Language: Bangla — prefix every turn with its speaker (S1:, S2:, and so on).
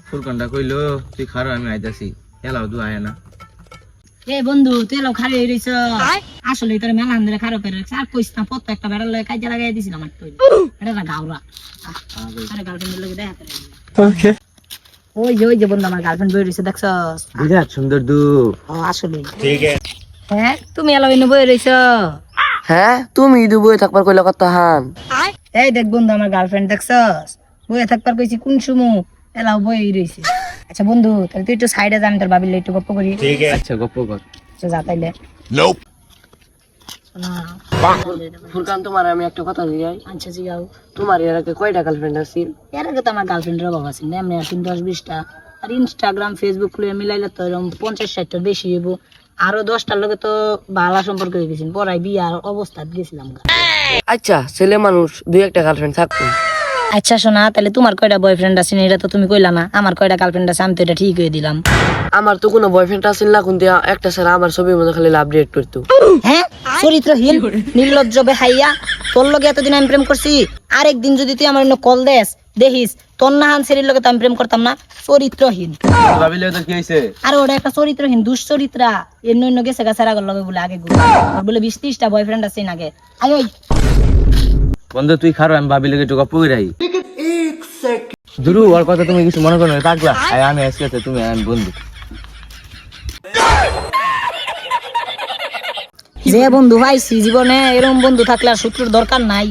S1: ফুরকানটা কইলো তুই খারো আমি আইতাছি এলাও দু আয় না
S2: এ বন্ধু তুই এলাও খারে রইছ আসলে তোর মেলা আন্দরে খারো করে আর কইছ না পত্ত একটা বেড়াল লয়ে কাজে লাগাই দিছিলাম আর কই এটা না গাওরা আরে গার্লফ্রেন্ডের লগে দেখা করে
S1: ওকে
S2: ওই যে বন্ধু আমার গার্লফ্রেন্ড বই রইছে দেখছস
S1: বিরাট সুন্দর দু
S2: ও আসলে ঠিক আছে হ্যাঁ তুমি এলাও ইনো বই রইছ
S3: হ্যাঁ তুমি দুবই থাকবার কইলা কত হান
S2: এই দেখ বন্ধু আমার গার্লফ্রেন্ড দেখছস বইয়ে থাকবার কইছি কোন সুমু এলাও বই রইছে আচ্ছা বন্ধু তাহলে তুই একটু সাইডে যা আমি তোর ভাবিলে একটু গপ্প করি
S1: ঠিক আছে আচ্ছা গপ্প কর
S2: আচ্ছা যা তাইলে
S3: ফুরকান তোমার আমি একটা কথা জিগাই
S2: আচ্ছা জিগাও
S3: তোমার এর আগে কয়টা গার্লফ্রেন্ড আছিল
S2: এর আগে তো আমার গার্লফ্রেন্ডের অভাব আছে না এমনি আসেন 10-20টা আর ইনস্টাগ্রাম ফেসবুক খুলে মিলাইলে তো এরকম 50-60টার বেশি হইব আরো 10টার লগে তো ভালো সম্পর্ক হয়ে গেছেন পড়াই বিয়ার অবস্থা গেছিলাম
S3: আচ্ছা ছেলে মানুষ দুই একটা গার্লফ্রেন্ড থাকতো
S2: আচ্ছা শোনা তাহলে তোমার কয়টা বয়ফ্রেন্ড আছে এটা তো তুমি কইলা না আমার কয়টা গার্লফ্রেন্ড আছে আমি তো এটা ঠিক হয়ে দিলাম
S3: আমার তো কোনো বয়ফ্রেন্ড আছিল না কিন্তু একটা স্যার আমার ছবির মধ্যে খালি লাভ রেট করতো
S2: হ্যাঁ চরিত্রহীন নির্লজ্জ বেহাইয়া তোর লগে এতদিন আমি প্রেম করছি আরেকদিন যদি তুই আমার কল দেস দেখিস তোর নাহান সেরির লগে তো আমি প্রেম করতাম না চরিত্রহীন
S1: ভাবিলে তো কি হইছে
S2: আর ওটা একটা চরিত্রহীন দুশ্চরিত্রা এর নন্য গেছে গাছের আগর লগে বলে আগে ওর বলে 20-30টা বয়ফ্রেন্ড আছে আগে আয় ওই
S1: বন্ধু তুই খারো আমি ভাবিলে একটু গপ্প করে আই দুরু ওর কথা তুমি কিছু মনে করো না থাকলা আমি আজকে তুমি আমি বন্ধু
S2: যে বন্ধু ভাইছি জীবনে এরকম বন্ধু থাকলে আর শত্রুর দরকার নাই